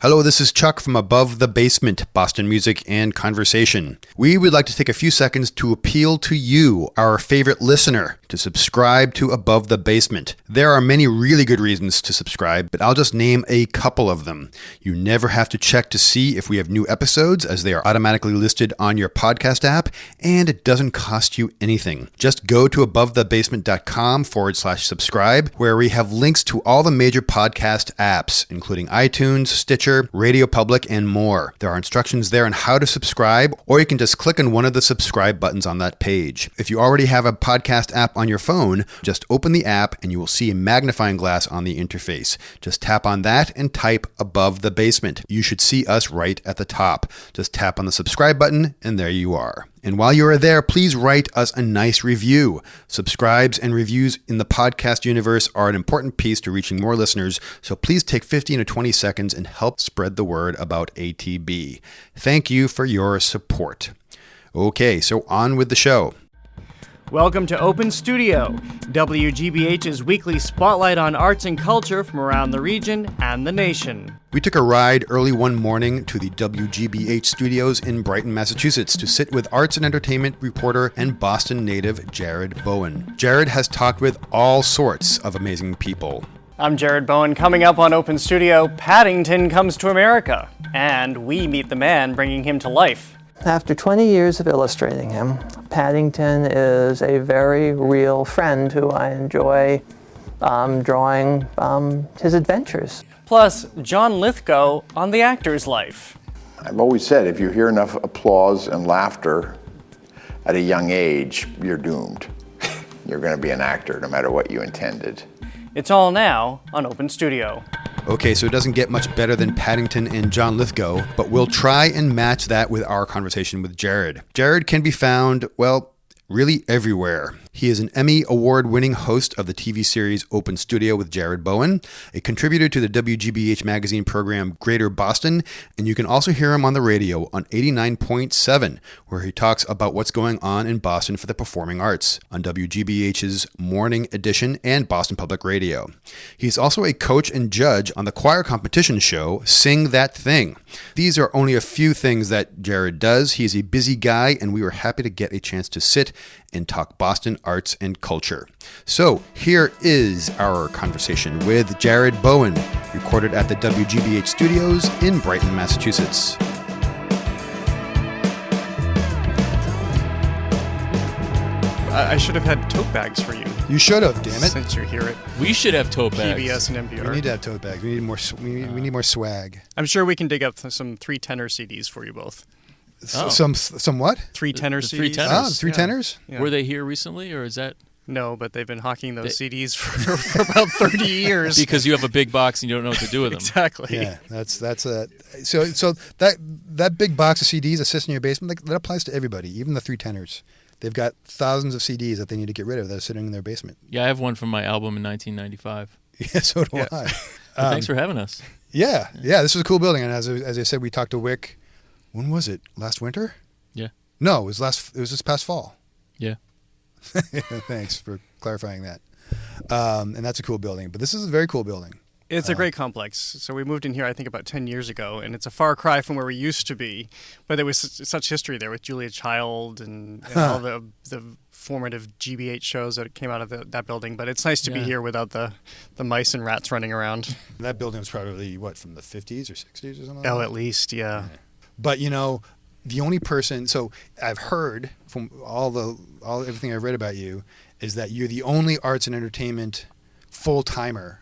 Hello, this is Chuck from Above the Basement, Boston Music and Conversation. We would like to take a few seconds to appeal to you, our favorite listener, to subscribe to Above the Basement. There are many really good reasons to subscribe, but I'll just name a couple of them. You never have to check to see if we have new episodes, as they are automatically listed on your podcast app, and it doesn't cost you anything. Just go to abovethebasement.com/subscribe, where we have links to all the major podcast apps, including iTunes, Stitcher, Radio Public, and more. There are instructions there on how to subscribe, or you can just click on one of the subscribe buttons on that page. If you already have a podcast app on your phone, just open the app and you will see a magnifying glass on the interface. Just tap on that and type Above the Basement. You should see us right at the top. Just tap on the subscribe button and there you are. And while you are there, please write us a nice review. Subscribes and reviews in the podcast universe are an important piece to reaching more listeners, so please take 15 to 20 seconds and help spread the word about ATB. Thank you for your support. Okay, so on with the show. Welcome to Open Studio, WGBH's weekly spotlight on arts and culture from around the region and the nation. We took a ride early one morning to the WGBH studios in Brighton, Massachusetts to sit with arts and entertainment reporter and Boston native Jared Bowen. Jared has talked with all sorts of amazing people. I'm Jared Bowen. Coming up on Open Studio, Paddington comes to America, and we meet the man bringing him to life. After 20 years of illustrating him, Paddington is a very real friend who I enjoy drawing his adventures. Plus, John Lithgow on the actor's life. I've always said if you hear enough applause and laughter at a young age, you're doomed. You're going to be an actor no matter what you intended. It's all now on Open Studio. Okay, so it doesn't get much better than Paddington and John Lithgow, but we'll try and match that with our conversation with Jared. Jared can be found, well, really everywhere. He is an Emmy award-winning host of the TV series Open Studio with Jared Bowen, a contributor to the WGBH magazine program Greater Boston, and you can also hear him on the radio on 89.7, where he talks about what's going on in Boston for the performing arts on WGBH's Morning Edition and Boston Public Radio. He's also a coach and judge on the choir competition show Sing That Thing. These are only a few things that Jared does. He's a busy guy, and we were happy to get a chance to sit and talk Boston arts and culture. So here is our conversation with Jared Bowen, recorded at the WGBH studios in Brighton, Massachusetts. I should have had tote bags for you. You should have, damn it. Since you're here at We should have tote bags. PBS and NPR. We need to have tote bags. We need more. We need more swag. I'm sure we can dig up some 3 tenor CDs for you both. Oh. Some what? 3 tenor the CDs. 3 tenors. Ah, 3 tenors? Yeah. Were they here recently, or is that No, but they've been hawking those CDs for about 30 years. because you have a big box and you don't know what to do with them? Exactly. Yeah, that's a so that big box of CDs that sits in your basement, that applies to everybody, even the 3 tenors. They've got thousands of CDs that they need to get rid of that are sitting in their basement. Yeah, I have one from my album in 1995. Yeah, so do I. Well, thanks for having us. Yeah, this was a cool building, and as I said, we talked to Wick. When was it? Last winter? Yeah. No, it was this past fall. Yeah. Thanks for clarifying that. And that's a cool building, but this is a very cool building. It's a great complex. So we moved in here, I think, about 10 years ago, and it's a far cry from where we used to be. But there was such history there with Julia Child and all the formative GBH shows that came out of that building. But it's nice to be here without the mice and rats running around. That building was probably, from the 50s or 60s or something? Oh, at least, yeah. But, the only person, so I've heard from everything I've read about you, is that you're the only arts and entertainment full-timer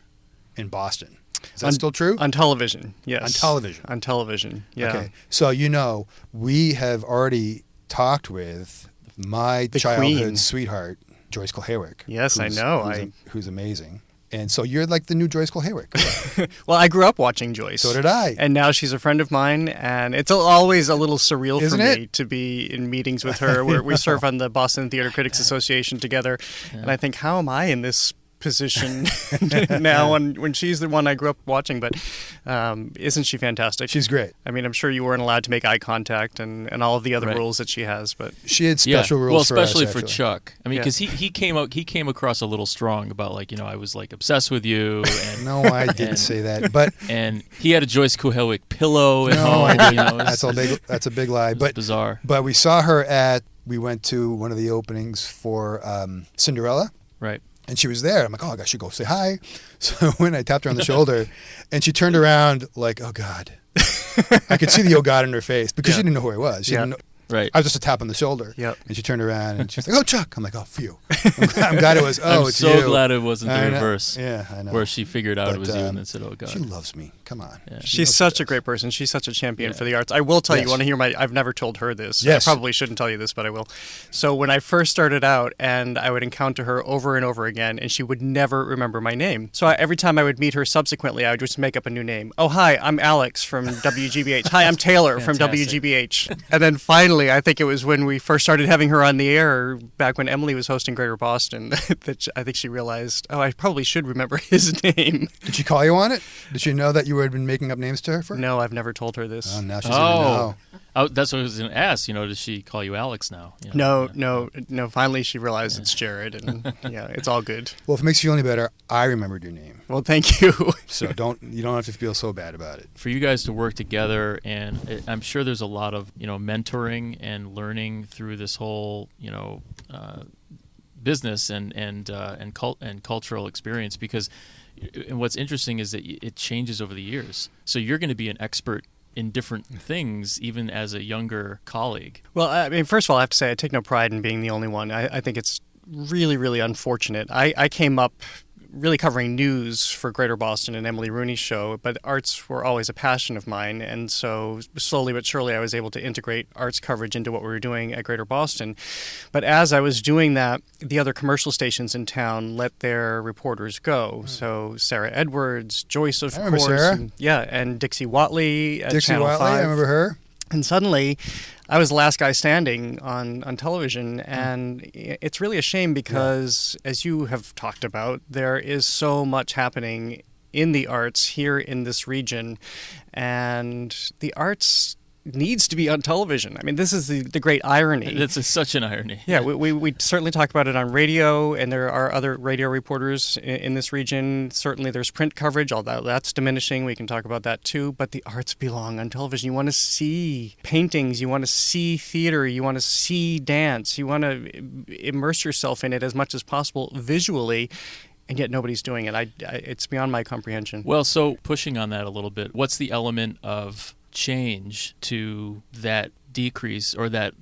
in Boston. Is that still true? On television, yes. On television? On television, yeah. Okay. So, we have already talked with my childhood queen. Sweetheart, Joyce Cole-Haywick. Yes, I know. Who's amazing. And so you're like the new Joyce Cole-Haywick. Well, I grew up watching Joyce. So did I. And now she's a friend of mine, and it's always a little surreal Isn't for it? me to be in meetings with her. Where we serve on the Boston Theater Critics Association together, and I think, how am I in this position now when she's the one I grew up watching. But isn't she fantastic? She's great. I mean, I'm sure you weren't allowed to make eye contact and all of the other Right. rules that she has, but She had special rules well, for us, especially for actually. Chuck. I mean, Yeah. because he came across a little strong about, like, I was like obsessed with you, and No, I didn't And- say that. But and he had a Joyce Kuhelwick pillow at no, home. I didn't. It was- That's a big lie. it was But bizarre. But we saw her we went to one of the openings for Cinderella, Right. and she was there. I'm like, oh, I should go say hi. So when I tapped her on the shoulder, and she turned around like, oh, God. I could see the oh, God in her face because Yeah. she didn't know who I was. She Yeah. didn't know. Right. I was just a tap on the shoulder. Yep. And she turned around and she's like, oh, Chuck. I'm like, oh, phew. I'm glad it was, I'm it's so you. glad it wasn't the I know. reverse. Yeah, I know. Where she figured out But, it was you and then said, "Oh God." She loves me. Come on. Yeah. She she's knows such she a great does. person. She's such a champion Yeah. for the arts. I will tell Yes. you, want to hear I've never told her this. Yes. I probably shouldn't tell you this, but I will. So when I first started out and I would encounter her over and over again and she would never remember my name. So every time I would meet her subsequently, I would just make up a new name. Oh, hi, I'm Alex from WGBH. Hi, I'm Taylor from Fantastic. WGBH. And then finally, I think it was when we first started having her on the air back when Emily was hosting Greater Boston that I think she realized, oh, I probably should remember his name. Did she call you on it? Did she know that you had been making up names to her for? No, I've never told her this. Oh, now she's going to know. Oh, that's what I was going to ask. Does she call you Alex now? You know, No. Finally, she realized it's Jared, and yeah, it's all good. Well, if it makes you feel any better, I remembered your name. Well, thank you. So you don't have to feel so bad about it. For you guys to work together, and I'm sure there's a lot of mentoring and learning through this whole business and cultural experience, because and what's interesting is that it changes over the years. So you're going to be an expert in different things, even as a younger colleague. Well, I mean, first of all, I have to say I take no pride in being the only one. I think it's really, really unfortunate. I came up really covering news for Greater Boston and Emily Rooney's show, but arts were always a passion of mine, and so slowly but surely I was able to integrate arts coverage into what we were doing at Greater Boston. But as I was doing that, the other commercial stations in town let their reporters go. So Sarah Edwards, Joyce, of I remember course, Sarah. and Dixie Watley at Dixie Channel Watley, 5. I remember her. And suddenly, I was the last guy standing on television, and it's really a shame because, as you have talked about, there is so much happening in the arts here in this region, and the arts needs to be on television. I mean, this is the great irony. That's such an irony. Yeah, we certainly talk about it on radio, and there are other radio reporters in this region. Certainly there's print coverage, although that's diminishing. We can talk about that too. But the arts belong on television. You want to see paintings. You want to see theater. You want to see dance. You want to immerse yourself in it as much as possible visually, and yet nobody's doing it. It's beyond my comprehension. Well, so pushing on that a little bit, what's the element of change to that decrease or that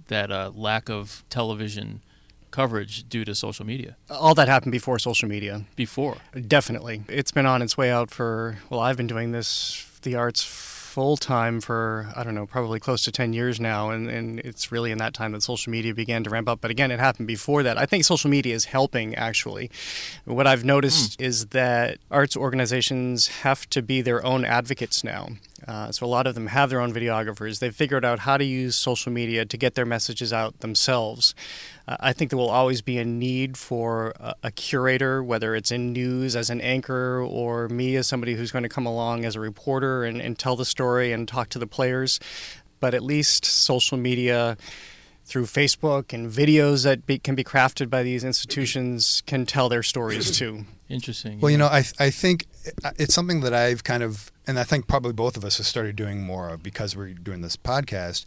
lack of television coverage due to social media? All that happened before social media. Before. Definitely. It's been on its way out I've been doing the arts full time for, I don't know, probably close to 10 years now. And it's really in that time that social media began to ramp up. But again, it happened before that. I think social media is helping, actually. What I've noticed is that arts organizations have to be their own advocates now. So a lot of them have their own videographers. They've figured out how to use social media to get their messages out themselves. I think there will always be a need for a curator, whether it's in news as an anchor or me as somebody who's going to come along as a reporter and tell the story and talk to the players. But at least social media through Facebook and videos that can be crafted by these institutions can tell their stories too. Interesting. Well, I think it's something that I've kind of, and I think probably both of us have started doing more of because we're doing this podcast.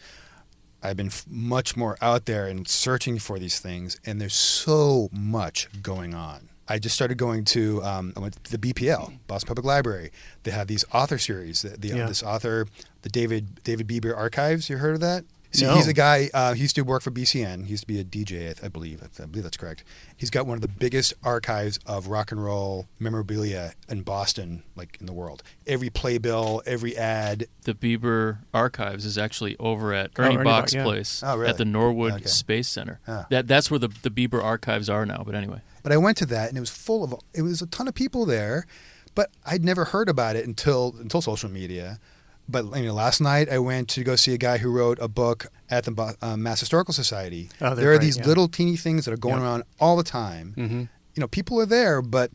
I've been much more out there and searching for these things, and there's so much going on. I just started going to, I went to the BPL, Boston Public Library. They have these author series. This author, the David Bieber Archives. You heard of that? See, No. he's a guy, he used to work for BCN. He used to be a DJ, I believe. I believe that's correct. He's got one of the biggest archives of rock and roll memorabilia in Boston, like in the world. Every playbill, every ad. The Bieber Archives is actually over at Ernie Ernie Bach's Bach, yeah. place Oh, really? at the Norwood Okay. Space Center. Ah. That's where the Bieber Archives are now, but anyway. But I went to that, and it was a ton of people there, but I'd never heard about it until social media. But last night I went to go see a guy who wrote a book at the Mass Historical Society. Oh, they're there are great, these yeah. little teeny things that are going Yeah. around all the time. Mm-hmm. People are there, but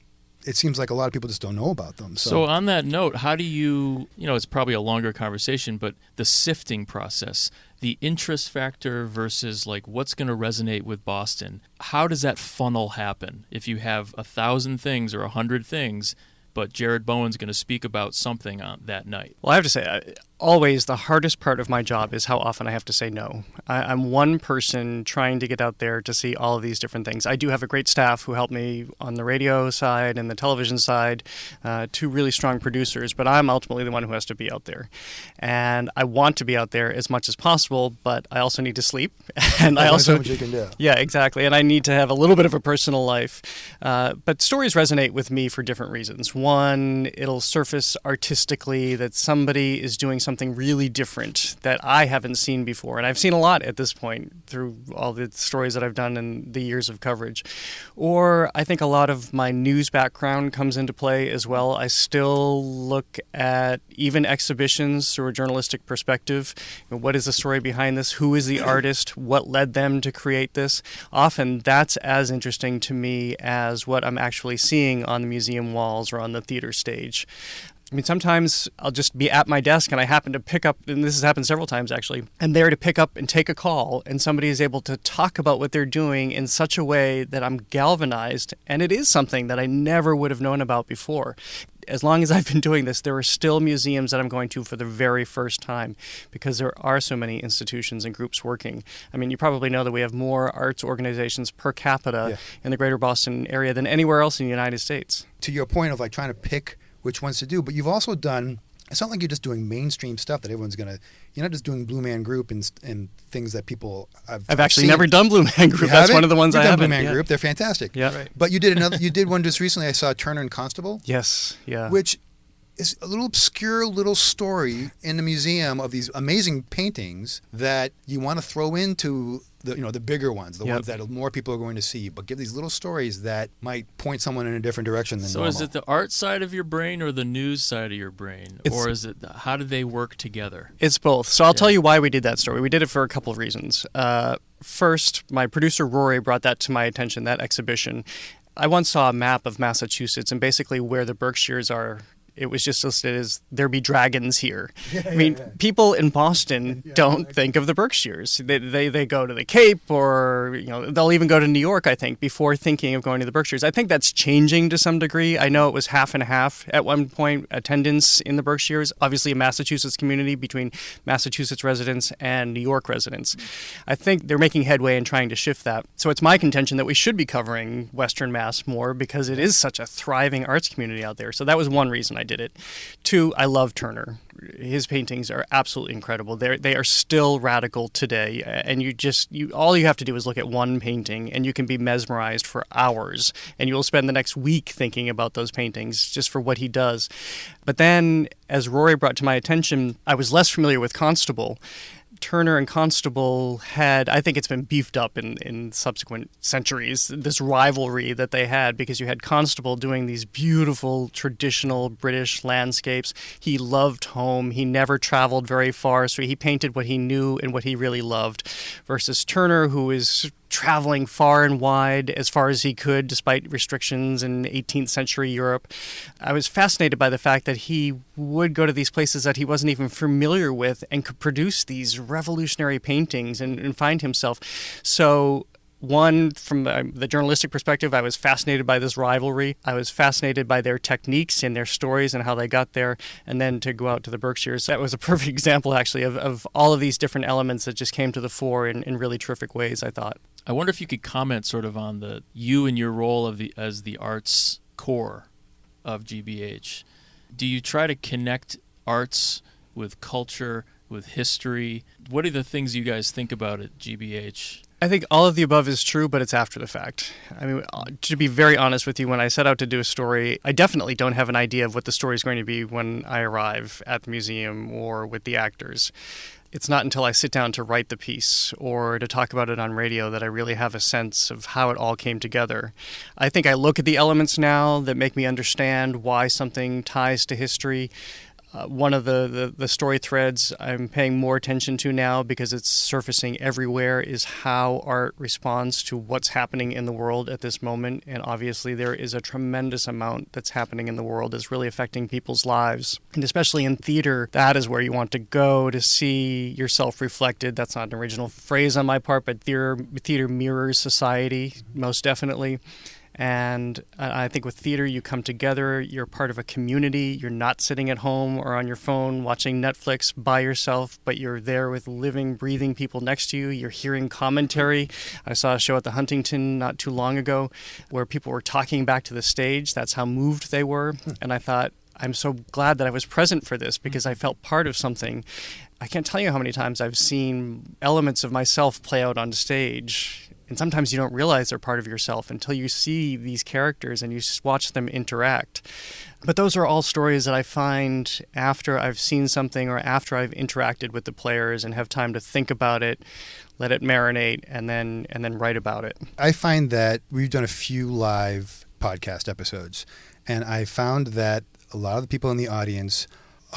it seems like a lot of people just don't know about them. So on that note, how do you know, it's probably a longer conversation, but the sifting process, the interest factor versus like what's going to resonate with Boston, how does that funnel happen? If you have 1,000 things or 100 things, but Jared Bowen's going to speak about something on that night. Well, I have to say, always the hardest part of my job is how often I have to say no. I'm one person trying to get out there to see all of these different things. I do have a great staff who help me on the radio side and the television side, 2 really strong producers, but I'm ultimately the one who has to be out there. And I want to be out there as much as possible, but I also need to sleep. And I also... what you can do. Yeah, exactly. And I need to have a little bit of a personal life. But stories resonate with me for different reasons. One, it'll surface artistically that somebody is doing something really different that I haven't seen before. And I've seen a lot at this point through all the stories that I've done in the years of coverage. Or I think a lot of my news background comes into play as well. I still look at even exhibitions through a journalistic perspective. What is the story behind this? Who is the artist? What led them to create this? Often that's as interesting to me as what I'm actually seeing on the museum walls or on the theater stage. I mean, sometimes I'll just be at my desk and I happen to pick up, and this has happened several times actually, I'm there to pick up and take a call, and somebody is able to talk about what they're doing in such a way that I'm galvanized, and it is something that I never would have known about before. As long as I've been doing this, there are still museums that I'm going to for the very first time because there are so many institutions and groups working. I mean, you probably know that we have more arts organizations per capita in the greater Boston area than anywhere else in the United States. To your point of like trying to pick which ones to do, but you've also done, it's not like you're just doing mainstream stuff that everyone's going to, you're not just doing Blue Man Group and things that people I've actually never done Blue Man Group. That's one of the ones I haven't. Blue Man Group, they're fantastic. Yeah. Right. But you did one just recently, I saw Turner and Constable. Yes, yeah. Which is a little obscure little story in the museum of these amazing paintings that you want to throw into the bigger ones, the ones that more people are going to see, but give these little stories that might point someone in a different direction than normal. So is it the art side of your brain or the news side of your brain? Or is it, how do they work together? It's both. So I'll tell you why we did that story. We did it for a couple of reasons. First, my producer Rory brought that to my attention, that exhibition. I once saw a map of Massachusetts and basically where the Berkshires are. It was just listed as there be dragons here. I mean, people in Boston don't think of the Berkshires. They go to the Cape, or they'll even go to New York, I think, before thinking of going to the Berkshires. I think that's changing to some degree. I know it was half and half at one point, attendance in the Berkshires. Obviously, a Massachusetts community between Massachusetts residents and New York residents. I think they're making headway in trying to shift that. So it's my contention that we should be covering Western Mass more because it is such a thriving arts community out there. So that was one reason I did it. 2, I love Turner. His paintings are absolutely incredible. They are still radical today, and all you have to do is look at one painting, and you can be mesmerized for hours, and you'll spend the next week thinking about those paintings just for what he does. But then, as Rory brought to my attention, I was less familiar with Constable. Turner and Constable had, I think it's been beefed up in subsequent centuries, this rivalry that they had, because you had Constable doing these beautiful traditional British landscapes. He loved home. He never traveled very far, so he painted what he knew and what he really loved, versus Turner, who is traveling far and wide as far as he could despite restrictions in 18th century Europe. I was fascinated by the fact that he would go to these places that he wasn't even familiar with and could produce these revolutionary paintings and find himself. So one, from the journalistic perspective, I was fascinated by this rivalry. I was fascinated by their techniques and their stories and how they got there. And then to go out to the Berkshires, that was a perfect example, actually, of all of these different elements that just came to the fore in really terrific ways, I thought. I wonder if you could comment sort of on you and your role as the arts core of GBH. Do you try to connect arts with culture, with history? What are the things you guys think about at GBH? I think all of the above is true, but it's after the fact. I mean, to be very honest with you, when I set out to do a story, I definitely don't have an idea of what the story is going to be when I arrive at the museum or with the actors. It's not until I sit down to write the piece or to talk about it on radio that I really have a sense of how it all came together. I think I look at the elements now that make me understand why something ties to history. One of the story threads I'm paying more attention to now, because it's surfacing everywhere, is how art responds to what's happening in the world at this moment. And obviously there is a tremendous amount that's happening in the world that's really affecting people's lives. And especially in theater, that is where you want to go to see yourself reflected. That's not an original phrase on my part, but theater mirrors society, most definitely. And I think with theater, you come together, you're part of a community, you're not sitting at home or on your phone watching Netflix by yourself, but you're there with living, breathing people next to you. You're hearing commentary. I saw a show at the Huntington not too long ago where people were talking back to the stage. That's how moved they were. And I thought, I'm so glad that I was present for this, because I felt part of something. I can't tell you how many times I've seen elements of myself play out on stage. And sometimes you don't realize they're part of yourself until you see these characters and you watch them interact. But those are all stories that I find after I've seen something or after I've interacted with the players and have time to think about it, let it marinate, and then write about it. I find that we've done a few live podcast episodes, and I found that a lot of the people in the audience,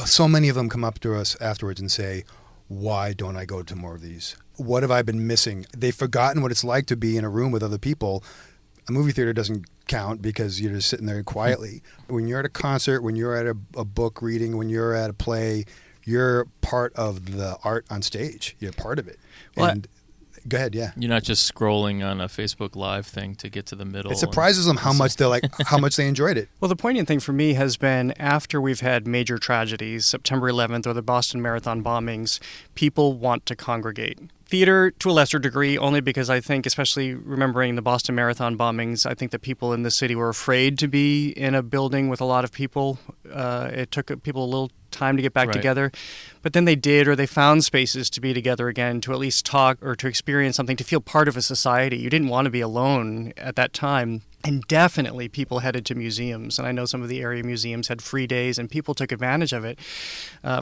so many of them come up to us afterwards and say, why don't I go to more of these? What have I been missing? They've forgotten what it's like to be in a room with other people. A movie theater doesn't count because you're just sitting there quietly. When you're at a concert, when you're at a book reading, when you're at a play, you're part of the art on stage. You're part of it. Well, and go ahead, yeah. You're not just scrolling on a Facebook Live thing to get to the middle. It surprises them how much how much they enjoyed it. Well, the poignant thing for me has been after we've had major tragedies, September 11th or the Boston Marathon bombings, people want to congregate. Theater, to a lesser degree, only because I think, especially remembering the Boston Marathon bombings, I think that people in the city were afraid to be in a building with a lot of people. It took people a little time to get back together. But then they did, or they found spaces to be together again, to at least talk or to experience something, to feel part of a society. You didn't want to be alone at that time. And definitely people headed to museums. And I know some of the area museums had free days, and people took advantage of it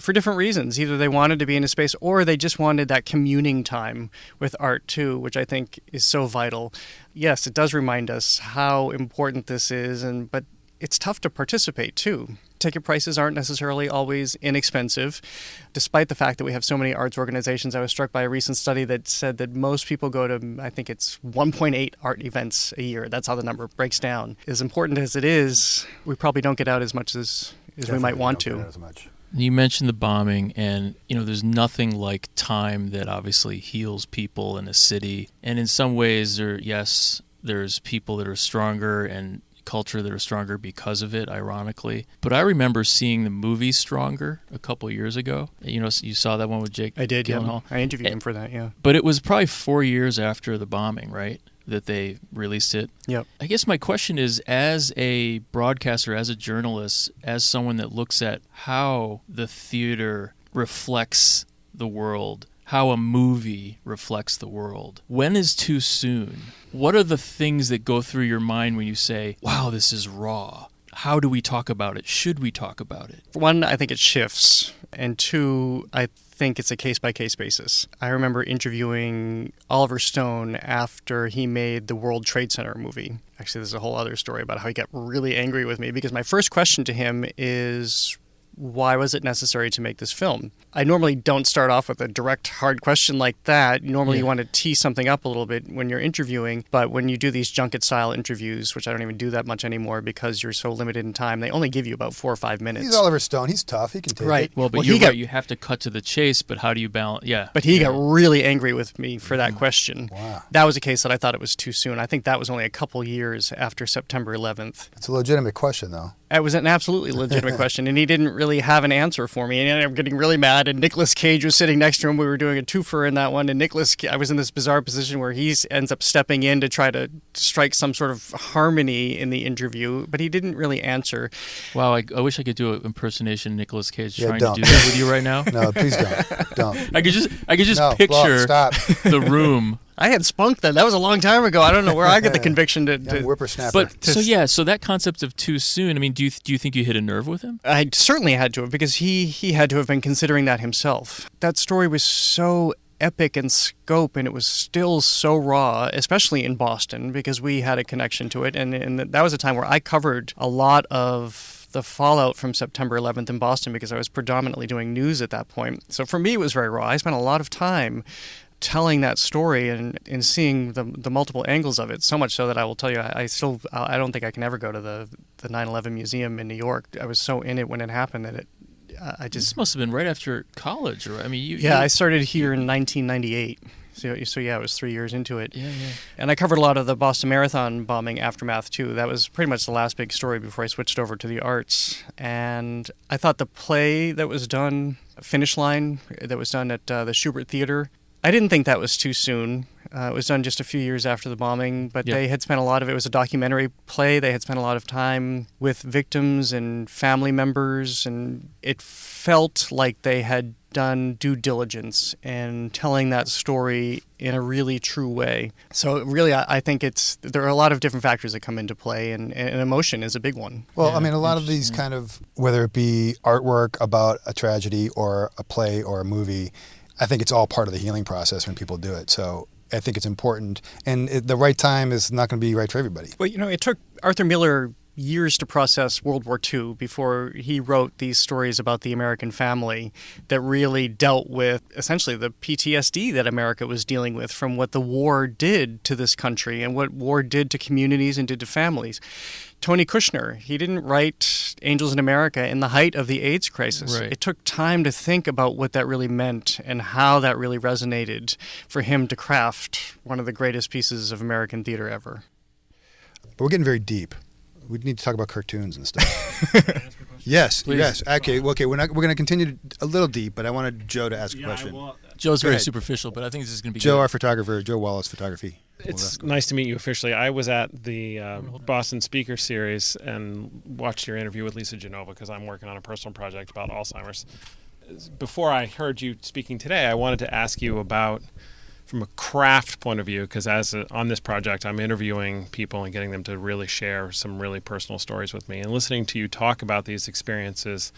for different reasons. Either they wanted to be in a space or they just wanted that communing time with art too, which I think is so vital. Yes, it does remind us how important this is, but it's tough to participate too. Ticket prices aren't necessarily always inexpensive, despite the fact that we have so many arts organizations. I was struck by a recent study that said that most people go to, I think it's 1.8 art events a year. That's how the number breaks down. As important as it is, we probably don't get out as much as we might want to. You mentioned the bombing, and there's nothing like time that obviously heals people in a city. And in some ways, there's people that are stronger and culture that are stronger because of it, ironically. But I remember seeing the movie Stronger a couple of years ago. You saw that one with Jake I did, Gyllenhaal? Yeah. I interviewed him for that, yeah. But it was probably 4 years after the bombing, right, that they released it? Yep. I guess my question is, as a broadcaster, as a journalist, as someone that looks at how the theater reflects the world, how a movie reflects the world, when is too soon? What are the things that go through your mind when you say, wow, this is raw? How do we talk about it? Should we talk about it? One, I think it shifts. And two, I think it's a case-by-case basis. I remember interviewing Oliver Stone after he made the World Trade Center movie. Actually, there's a whole other story about how he got really angry with me, because my first question to him is, why was it necessary to make this film? I normally don't start off with a direct, hard question like that. Normally you want to tee something up a little bit when you're interviewing, but when you do these junket-style interviews, which I don't even do that much anymore because you're so limited in time, they only give you about 4 or 5 minutes. He's Oliver Stone. He's tough. He can take it. Well, but you're right. You have to cut to the chase, but how do you balance? Yeah. But he got really angry with me for that question. Wow. That was a case that I thought it was too soon. I think that was only a couple years after September 11th. It's a legitimate question, though. It was an absolutely legitimate question, and he didn't really have an answer for me. And I ended up getting really mad, and Nicolas Cage was sitting next to him. We were doing a twofer in that one, and I was in this bizarre position where he ends up stepping in to try to strike some sort of harmony in the interview, but he didn't really answer. Wow, I wish I could do an impersonation of Nicolas Cage trying to do that with you right now. No, please don't. I could just picture the room. I had spunk then. That was a long time ago. I don't know where I get the conviction to whippersnapper. But so that concept of too soon. I mean, do you think you hit a nerve with him? I certainly had to have, because he had to have been considering that himself. That story was so epic in scope, and it was still so raw, especially in Boston, because we had a connection to it, and that was a time where I covered a lot of the fallout from September 11th in Boston because I was predominantly doing news at that point. So for me, it was very raw. I spent a lot of time telling that story and seeing the multiple angles of it, so much so that I will tell you, I don't think I can ever go to the 9/11 museum in New York. I was so in it when it happened that This must have been right after college, or I mean, I started here in 1998. So yeah, I was 3 years into it. Yeah. And I covered a lot of the Boston Marathon bombing aftermath too. That was pretty much the last big story before I switched over to the arts. And I thought the play that was done, Finish Line, that was done at the Schubert Theater, I didn't think that was too soon. It was done just a few years after the bombing, but they had spent a lot of it was a documentary play. They had spent a lot of time with victims and family members, and it felt like they had done due diligence in telling that story in a really true way. So really, I think there are a lot of different factors that come into play, and emotion is a big one. Well, I mean, a lot of these kind of, whether it be artwork about a tragedy or a play or a movie, I think it's all part of the healing process when people do it. So I think it's important, and the right time is not going to be right for everybody. Well, it took Arthur Miller years to process World War II before he wrote these stories about the American family that really dealt with essentially the PTSD that America was dealing with from what the war did to this country and what war did to communities and did to families. Tony Kushner, he didn't write Angels in America in the height of the AIDS crisis. Right. It took time to think about what that really meant and how that really resonated for him to craft one of the greatest pieces of American theater ever. But we're getting very deep. We need to talk about cartoons and stuff. Yes. Okay. We're going to continue a little deep, but I wanted Joe to ask a question. Joe's Go very ahead. superficial, but I think this is going to be Joe, good. our photographer, Joe Wallace Photography. It's nice to meet you officially. I was at the Boston Speaker Series and watched your interview with Lisa Genova because I'm working on a personal project about Alzheimer's. Before I heard you speaking today, I wanted to ask you about, from a craft point of view, because on this project, I'm interviewing people and getting them to really share some really personal stories with me. And listening to you talk about these experiences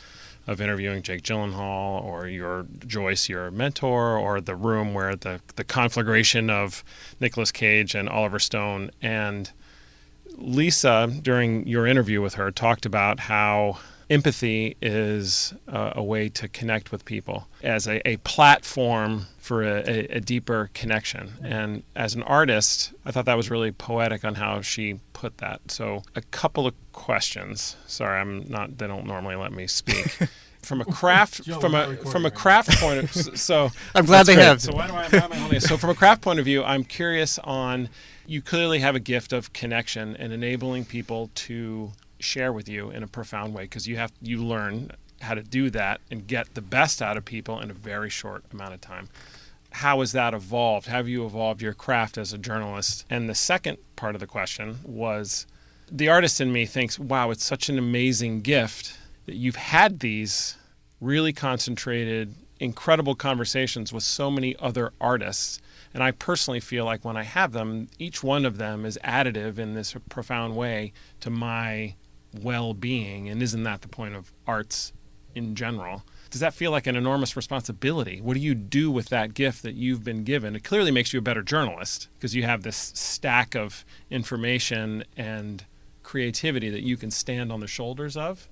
of interviewing Jake Gyllenhaal or your Joyce, your mentor, or The Room, where the conflagration of Nicolas Cage and Oliver Stone. And Lisa, during your interview with her, talked about how empathy is a way to connect with people as a platform for a deeper connection. And as an artist, I thought that was really poetic on how she put that. So a couple of questions. Sorry, they don't normally let me speak. From a craft from a craft point of so I'm glad they have. So why am I holding this? So from a craft point of view, I'm curious on, you clearly have a gift of connection and enabling people to share with you in a profound way, because you learn how to do that and get the best out of people in a very short amount of time. How has that evolved? Have you evolved your craft as a journalist? And the second part of the question was, the artist in me thinks, wow, it's such an amazing gift that you've had these really concentrated, incredible conversations with so many other artists. And I personally feel like when I have them, each one of them is additive in this profound way to my well-being. And isn't that the point of arts in general? Does that feel like an enormous responsibility? What do you do with that gift that you've been given? It clearly makes you a better journalist because you have this stack of information and creativity that you can stand on the shoulders of.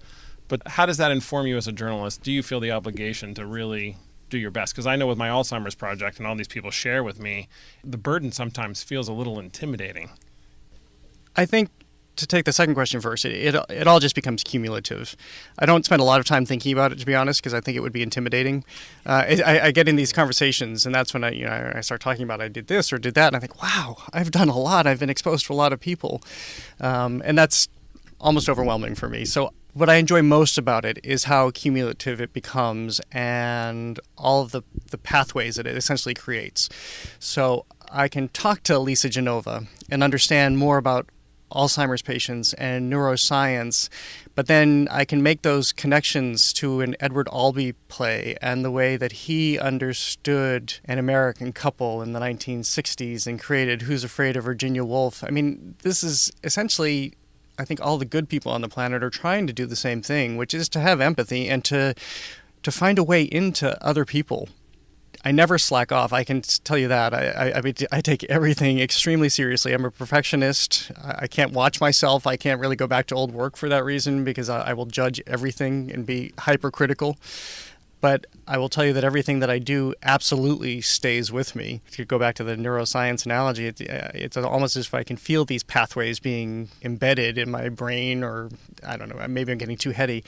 But how does that inform you as a journalist? Do you feel the obligation to really do your best? Because I know with my Alzheimer's project and all these people share with me, the burden sometimes feels a little intimidating. I think, to take the second question first, it all just becomes cumulative. I don't spend a lot of time thinking about it, to be honest, because I think it would be intimidating. I get in these conversations, and that's when I start talking about I did this or did that, and I think, wow, I've done a lot. I've been exposed to a lot of people, and that's almost overwhelming for me. So what I enjoy most about it is how cumulative it becomes and all of the pathways that it essentially creates. So I can talk to Lisa Genova and understand more about Alzheimer's patients and neuroscience, but then I can make those connections to an Edward Albee play and the way that he understood an American couple in the 1960s and created Who's Afraid of Virginia Woolf. I mean, this is essentially, I think all the good people on the planet are trying to do the same thing, which is to have empathy and to find a way into other people. I never slack off. I can tell you that. I mean, I take everything extremely seriously. I'm a perfectionist. I can't watch myself. I can't really go back to old work for that reason because I will judge everything and be hypercritical. But I will tell you that everything that I do absolutely stays with me. To go back to the neuroscience analogy, it's almost as if I can feel these pathways being embedded in my brain, or I don't know, maybe I'm getting too heady.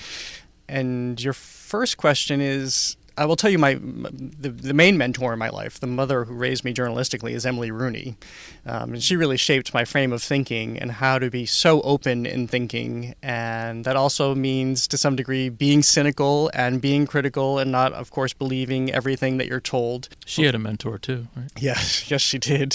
And your first question is, I will tell you the main mentor in my life, the mother who raised me journalistically, is Emily Rooney. And she really shaped my frame of thinking and how to be so open in thinking. And that also means, to some degree, being cynical and being critical and not, of course, believing everything that you're told. She had a mentor too, right? Yes, she did.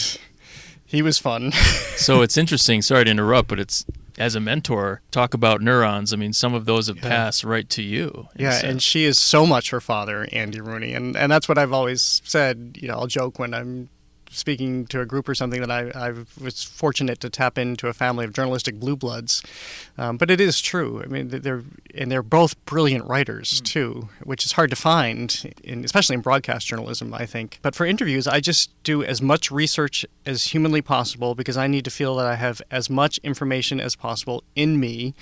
He was fun. So it's interesting, sorry to interrupt, but it's, as a mentor, talk about neurons. I mean, some of those have passed right to you. Yeah, and she is so much her father, Andy Rooney. And that's what I've always said. You know, I'll joke when I'm speaking to a group or something that I was fortunate to tap into a family of journalistic blue bloods. But it is true. I mean, they're both brilliant writers, too, which is hard to find, especially in broadcast journalism, I think. But for interviews, I just do as much research as humanly possible because I need to feel that I have as much information as possible in me.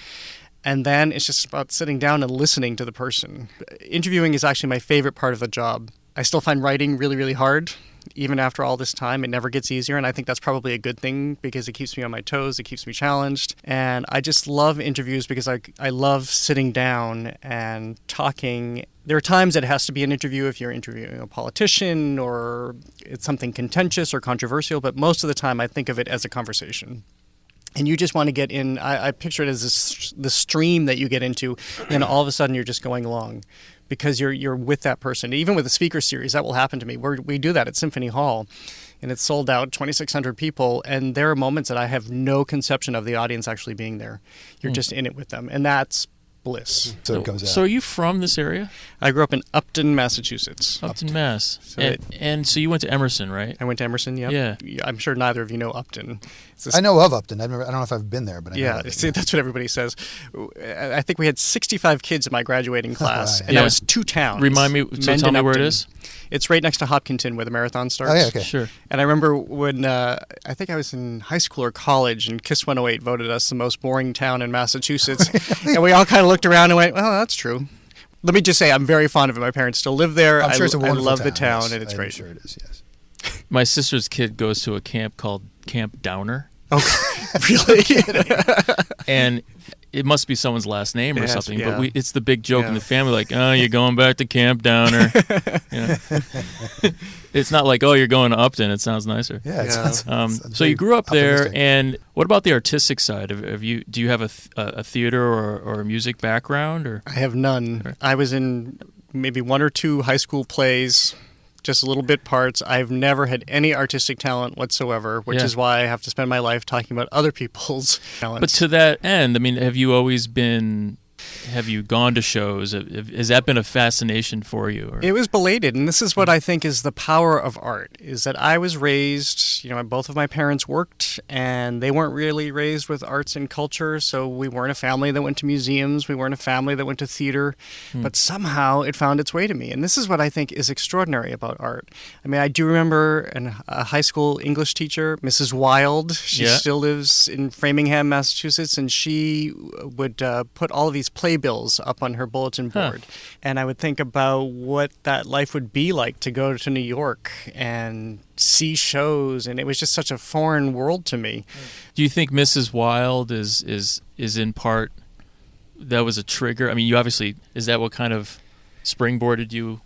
And then it's just about sitting down and listening to the person. Interviewing is actually my favorite part of the job. I still find writing really, really hard. Even after all this time, it never gets easier, and I think that's probably a good thing because it keeps me on my toes, it keeps me challenged, and I just love interviews because I love sitting down and talking. There are times that it has to be an interview if you're interviewing a politician or it's something contentious or controversial, but most of the time I think of it as a conversation. And you just want to get in, I picture it as the stream that you get into, and all of a sudden you're just going along. Because you're with that person. Even with a speaker series, that will happen to me. We do that at Symphony Hall, and it's sold out, 2,600 people, and there are moments that I have no conception of the audience actually being there. You're just in it with them, and that's bliss. So it comes out. So are you from this area? I grew up in Upton, Massachusetts. Upton, Mass. So and so you went to Emerson, right? I went to Emerson, Yeah. I'm sure neither of you know Upton. I know of Upton. I don't know if I've been there, but I know Yeah, of it. see, that's what everybody says. I think we had 65 kids in my graduating class, right. and that was 2 towns. Remind me, so Mendon, tell me where it Upton. is. It's right next to Hopkinton where the marathon starts. Oh, yeah, okay. Sure. And I remember when I think I was in high school or college, and KISS 108 voted us the most boring town in Massachusetts. And we all kind of looked around and went, well, that's true. Let me just say, I'm very fond of it. My parents still live there. I'm sure it's a I wonderful love the town, town, yes. and it's I'm great. sure it is, yes. My sister's kid goes to a camp called Camp Downer. Oh, really? And it must be someone's last name or Yes, something, yeah. but it's the big joke in Yeah. the family, like, oh, you're going back to Camp Downer. You know? It's not like, oh, you're going to Upton. It sounds nicer. Yeah, it Yeah. sounds So you grew up there, optimistic. and what about the artistic side? Do you have a theater or a music background? Or I have none. I was in maybe 1 or 2 high school plays, just little bit parts. I've never had any artistic talent whatsoever, which Yeah. is why I have to spend my life talking about other people's talents. But to that end, I mean, have you gone to shows? Has that been a fascination for you? Or? It was belated, and this is what I think is the power of art, is that I was raised, both of my parents worked, and they weren't really raised with arts and culture, so we weren't a family that went to museums, we weren't a family that went to theater, but somehow it found its way to me, and this is what I think is extraordinary about art. I mean, I do remember a high school English teacher, Mrs. Wild. She still lives in Framingham, Massachusetts, and she would put all of these playbills up on her bulletin board. And I would think about what that life would be like to go to New York and see shows, and it was just such a foreign world to me. Do you think Mrs. Wild is in part, that was a trigger? I mean, you obviously, is that what kind of springboarded you?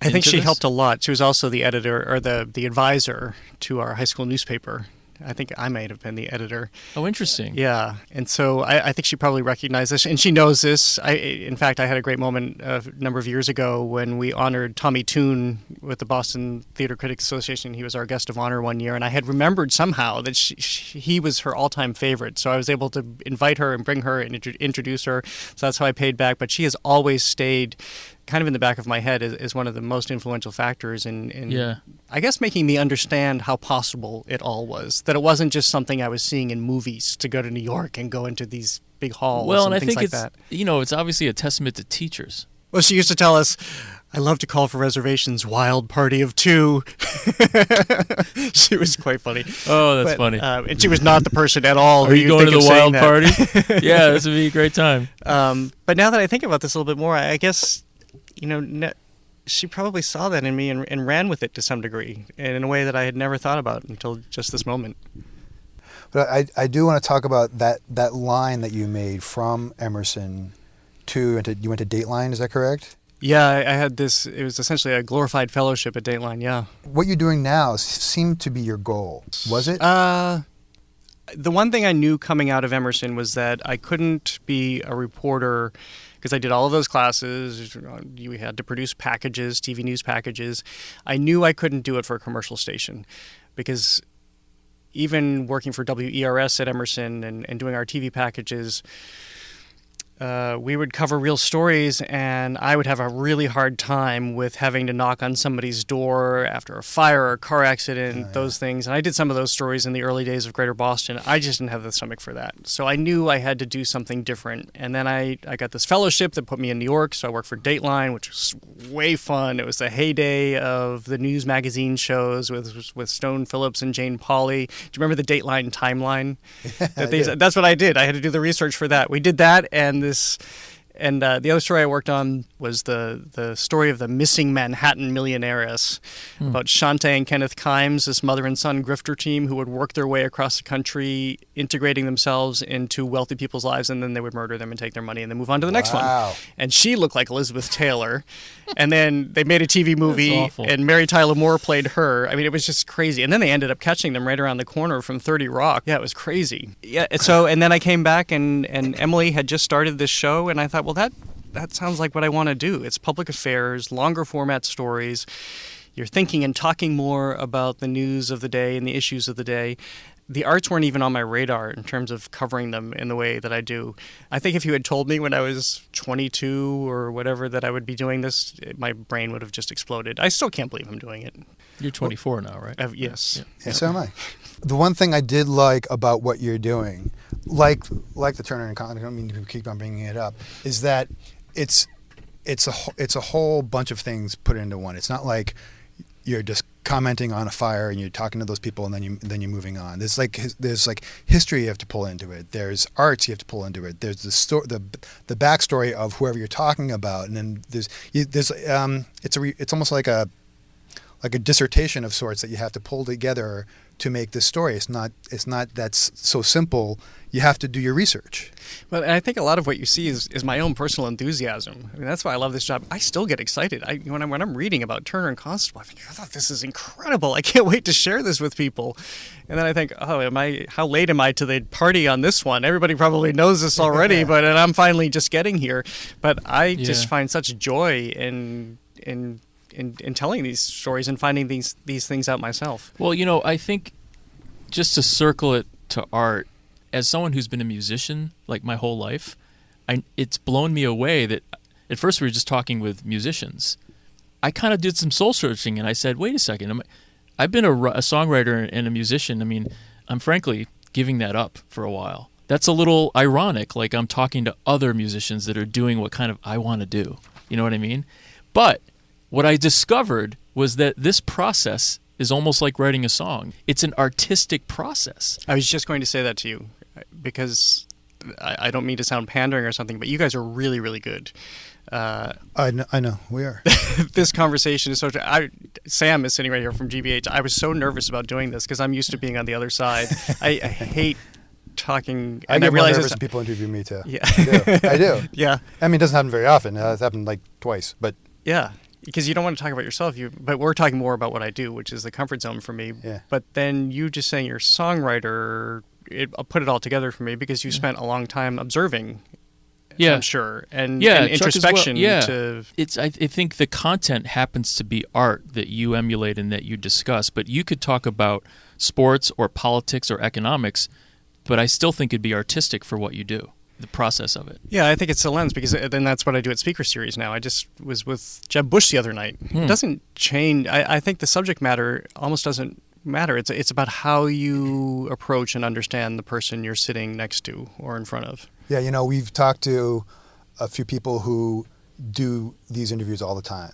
I think into she this? helped a lot. She was also the editor, or the advisor to our high school newspaper. I think I might have been the editor. Oh, interesting. Yeah, and so I think she probably recognized this, and she knows this. In fact, I had a great moment a number of years ago when we honored Tommy Toon with the Boston Theater Critics Association. He was our guest of honor one year, and I had remembered somehow that he was her all-time favorite. So I was able to invite her and bring her and introduce her. So that's how I paid back. But she has always stayed kind of in the back of my head is one of the most influential factors in I guess making me understand how possible it all was. That it wasn't just something I was seeing in movies to go to New York and go into these big halls Well, and I things think like it's that. it's obviously a testament to teachers. Well, she used to tell us, I love to call for reservations. Wild party of 2. She was quite funny. Oh, that's funny. And she was not the person at all. Are you going to the wild party? That. Yeah, this would be a great time. But now that I think about this a little bit more, I guess, she probably saw that in me and ran with it to some degree, and in a way that I had never thought about until just this moment. But I do want to talk about that line that you made from Emerson you went to Dateline, is that correct? Yeah, I had this. It was essentially a glorified fellowship at Dateline, yeah. What you're doing now seemed to be your goal. Was it? The one thing I knew coming out of Emerson was that I couldn't be a reporter because I did all of those classes. We had to produce packages, TV news packages. I knew I couldn't do it for a commercial station because even working for WERS at Emerson and doing our TV packages, we would cover real stories, and I would have a really hard time with having to knock on somebody's door after a fire or a car accident, those things. And I did some of those stories in the early days of Greater Boston. I just didn't have the stomach for that. So I knew I had to do something different. And then I got this fellowship that put me in New York, so I worked for Dateline, which was way fun. It was the heyday of the news magazine shows with Stone Phillips and Jane Pauley. Do you remember the Dateline timeline? That's what I did. I had to do the research for that. We did that, and the other story I worked on was the story of the missing Manhattan millionaires about Shante and Kenneth Kimes, this mother and son grifter team who would work their way across the country, integrating themselves into wealthy people's lives, and then they would murder them and take their money and then move on to the next one. And she looked like Elizabeth Taylor. And then they made a TV movie, and Mary Tyler Moore played her. I mean, it was just crazy. And then they ended up catching them right around the corner from 30 Rock. Yeah, it was crazy. Yeah. So, and then I came back, and Emily had just started this show, and I thought, well, that sounds like what I want to do. It's public affairs, longer format stories. You're thinking and talking more about the news of the day and the issues of the day. The arts weren't even on my radar in terms of covering them in the way that I do. I think if you had told me when I was 22 or whatever that I would be doing this, my brain would have just exploded. I still can't believe I'm doing it. You're 24 now, right? Yes. Yeah, so am I. The one thing I did like about what you're doing, like the Turner and Con, I don't mean to keep on bringing it up, is that it's a whole bunch of things put into one. It's not like you're just commenting on a fire and you're talking to those people and then you're moving on. There's like history you have to pull into it. There's arts you have to pull into it. There's the backstory of whoever you're talking about, and then it's almost like a dissertation of sorts that you have to pull together to make this story. It's not that's so simple. You have to do your research. Well, and I think a lot of what you see is my own personal enthusiasm. I mean, that's why I love this job. I still get excited. When I'm reading about Turner and Constable, I think, I thought this is incredible. I can't wait to share this with people. And then I think, how late am I to the party on this one? Everybody probably knows this already, and I'm finally just getting here. But I just find such joy in telling these stories and finding these things out myself. Well, I think just to circle it to art, as someone who's been a musician like my whole life, it's blown me away that at first we were just talking with musicians. I kind of did some soul searching, and I said, wait a second, I've been a songwriter and a musician. I mean, I'm frankly giving that up for a while. That's a little ironic, like I'm talking to other musicians that are doing what kind of I want to do. You know what I mean? But what I discovered was that this process is almost like writing a song. It's an artistic process. I was just going to say that to you because I don't mean to sound pandering or something, but you guys are really, really good. I know we are. This conversation is so. Sam is sitting right here from GBH. I was so nervous about doing this because I'm used to being on the other side. I hate talking. I and get I realize more nervous when people interview me too. Yeah, I do. Yeah. I mean, it doesn't happen very often. It's happened like twice, but yeah. Because you don't want to talk about yourself, but we're talking more about what I do, which is the comfort zone for me. Yeah. But then you just saying you're a songwriter, I'll put it all together for me because you spent a long time observing, I'm sure, and introspection. Well. I think the content happens to be art that you emulate and that you discuss, but you could talk about sports or politics or economics, but I still think it'd be artistic for what you do. The process of it. Yeah, I think it's a lens because then that's what I do at Speaker Series now. I just was with Jeb Bush the other night. It doesn't change. I think the subject matter almost doesn't matter. It's about how you approach and understand the person you're sitting next to or in front of. Yeah, we've talked to a few people who do these interviews all the time.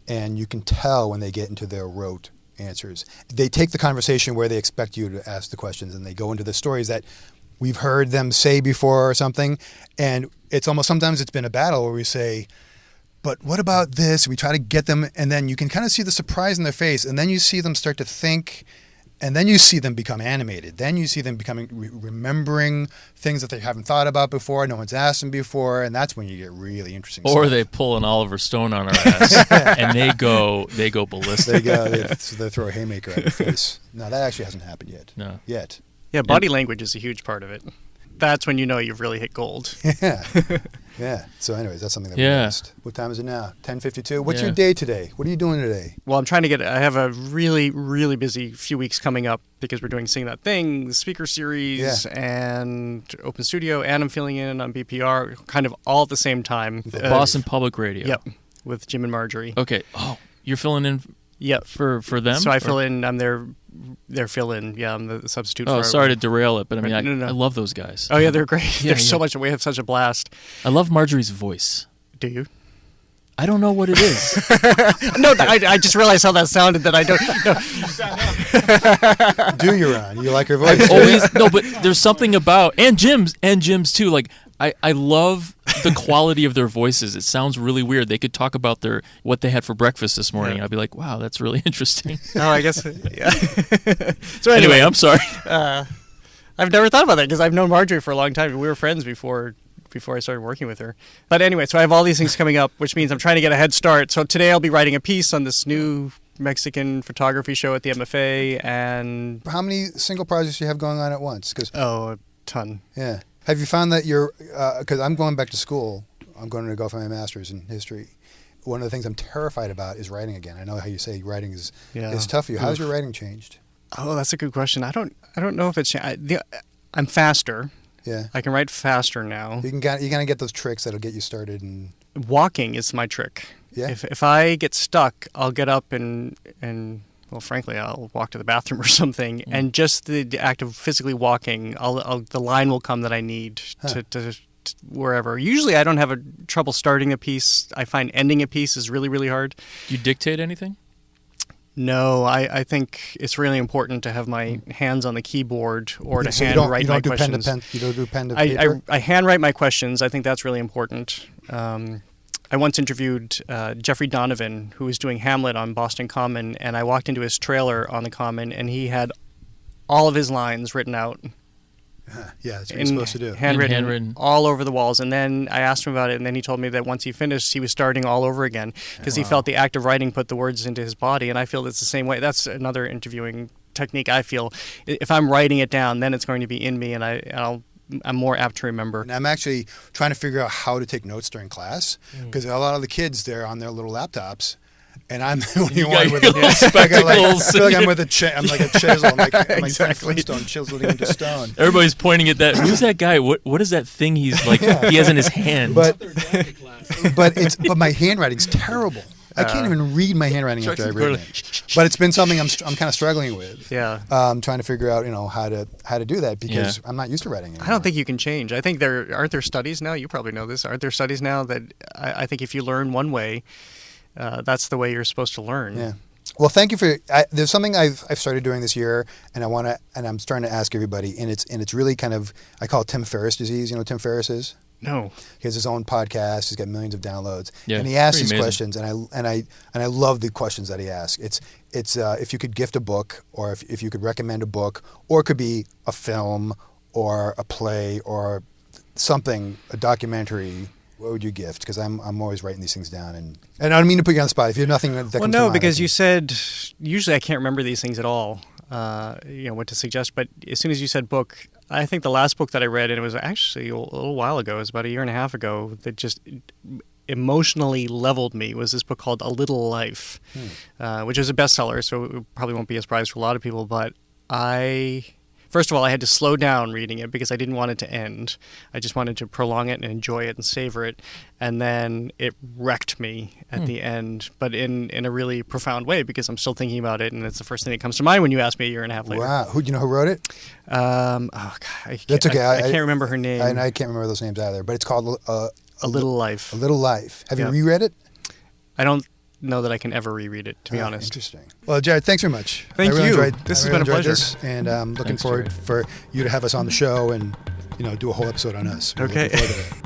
and you can tell when they get into their rote answers. They take the conversation where they expect you to ask the questions, and they go into the stories that we've heard them say before or something, and it's almost sometimes it's been a battle where we say, but what about this? We try to get them, and then you can kind of see the surprise in their face, and then you see them start to think, and then you see them become animated. Then you see them becoming remembering things that they haven't thought about before, no one's asked them before, and that's when you get really interesting Or stuff. they pull an Oliver Stone on our ass, and they go ballistic. They throw a haymaker at your face. No, that actually hasn't happened yet. No. Yet. Yeah, body language is a huge part of it. That's when you know you've really hit gold. Yeah. Yeah. So anyways, that's something that we missed. What time is it now? 10:52. What's your day today? What are you doing today? Well, I have a really, really busy few weeks coming up because we're doing Sing That Thing, the speaker series, and Open Studio, and I'm filling in on BPR kind of all at the same time. Boston Public Radio. Yep, with Jim and Marjorie. Okay. Oh, you're filling in Yep. for them? So I fill in, I'm their fill-in. Yeah, I'm the substitute. Oh, for sorry to derail it, but I mean, No. I love those guys. Oh, yeah, they're great. Yeah, There's so much. We have such a blast. I love Marjorie's voice. Do you? I don't know what it is. No, I just realized how that sounded that I don't. No. Do you, Ron? You like her voice? No, but there's something about, and Jim's too, like, I love the quality of their voices. It sounds really weird. They could talk about what they had for breakfast this morning. Yeah. I'd be like, wow, that's really interesting. Oh, I guess. Yeah. So Anyway, I'm sorry. I've never thought about that because I've known Marjorie for a long time. We were friends before I started working with her. But anyway, so I have all these things coming up, which means I'm trying to get a head start. So today I'll be writing a piece on this new Mexican photography show at the MFA. And How many single projects do you have going on at once? a ton. Yeah. Have you found that you're, because I'm going back to school, I'm going to go for my master's in history. One of the things I'm terrified about is writing again. I know how you say writing is tough for you. How's your writing changed? Oh, that's a good question. I don't know if it's. I'm faster. Yeah. I can write faster now. You gotta get those tricks that'll get you started. And Walking is my trick. Yeah. If I get stuck, I'll get up and well, frankly, I'll walk to the bathroom or something. Mm. And just the act of physically walking, the line will come that I need to wherever. Usually, I don't have trouble starting a piece. I find ending a piece is really, really hard. Do you dictate anything? No, I think it's really important to have my hands on the keyboard or to so handwrite my questions. You don't do pen to paper? I handwrite my questions. I think that's really important. I once interviewed Jeffrey Donovan, who was doing Hamlet on Boston Common, and I walked into his trailer on the Common, and he had all of his lines written out. Yeah, that's what you're supposed to do. Handwritten all over the walls. And then I asked him about it, and then he told me that once he finished, he was starting all over again because he felt the act of writing put the words into his body, and I feel it's the same way. That's another interviewing technique, I feel. If I'm writing it down, then it's going to be in me, and I'm more apt to remember. And I'm actually trying to figure out how to take notes during class because a lot of the kids, they're on their little laptops. And I'm the only one with spectacles. I feel like I'm with I'm like a chisel. I'm like Exactly. Flintstone chiseling into stone. Everybody's pointing at that. Who's that guy? What is that thing he's like? He has in his hand. But my handwriting's terrible. I can't even read my handwriting after I've written it. But it's been something I'm kind of struggling with. Yeah. Trying to figure out how to do that because I'm not used to writing anymore. I don't think you can change. I think aren't there studies now. You probably know this. Aren't there studies now that I think if you learn one way, that's the way you're supposed to learn. Yeah. Well, thank you for. There's something I've started doing this year, and I'm starting to ask everybody, and it's really kind of, I call it Tim Ferriss disease. You know what Tim Ferriss is? No. He has his own podcast. He's got millions of downloads, Yeah, and he asks pretty these amazing. questions, and I love the questions that he asks. It's if you could gift a book, or if you could recommend a book, or it could be a film, or a play, or something, a documentary. What would you gift? Because I'm always writing these things down, and I don't mean to put you on the spot. If you have nothing that comes to mind, because you said usually I can't remember these things at all. What to suggest, but as soon as you said book, I think the last book that I read, and it was actually a little while ago, it was about a year and a half ago, that just emotionally leveled me, was this book called A Little Life, which is a bestseller, so it probably won't be a surprise for a lot of people, but first of all, I had to slow down reading it because I didn't want it to end. I just wanted to prolong it and enjoy it and savor it. And then it wrecked me at the end, but in a really profound way because I'm still thinking about it, and it's the first thing that comes to mind when you ask me a year and a half later. Wow. Who wrote it? God, That's okay. I can't remember her name. I can't remember those names either, but it's called A Little Life. A Little Life. Have you Yeah. reread it? I don't know that I can ever reread it, to be honest. Interesting. Well, Jared, thanks very much. Thank I really you. Enjoyed, This I has really been a enjoyed pleasure. This, and I'm looking Thanks, forward Jared. for you to have us on the show and do a whole episode on us. We're Okay. looking forward to that.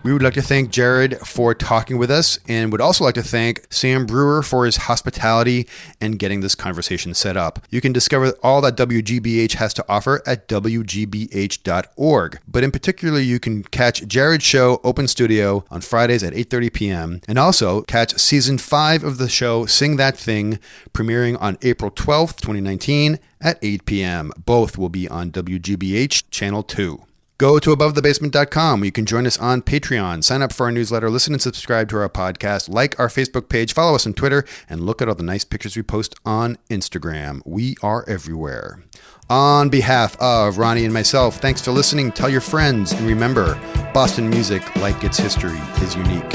We would like to thank Jared for talking with us, and would also like to thank Sam Brewer for his hospitality and getting this conversation set up. You can discover all that WGBH has to offer at WGBH.org. But in particular, you can catch Jared's show, Open Studio, on Fridays at 8:30 p.m. And also catch Season 5 of the show, Sing That Thing, premiering on April 12th, 2019 at 8 p.m. Both will be on WGBH Channel 2. Go to AboveTheBasement.com. You can join us on Patreon, sign up for our newsletter, listen and subscribe to our podcast, like our Facebook page, follow us on Twitter, and look at all the nice pictures we post on Instagram. We are everywhere. On behalf of Ronnie and myself, thanks for listening. Tell your friends, and remember, Boston music, like its history, is unique.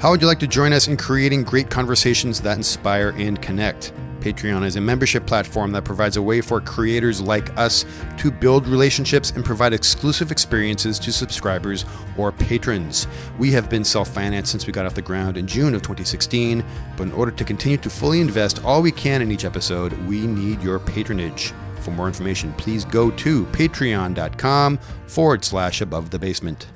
How would you like to join us in creating great conversations that inspire and connect? Patreon is a membership platform that provides a way for creators like us to build relationships and provide exclusive experiences to subscribers or patrons. We have been self-financed since we got off the ground in June of 2016, but in order to continue to fully invest all we can in each episode, we need your patronage. For more information, please go to patreon.com/abovethebasement.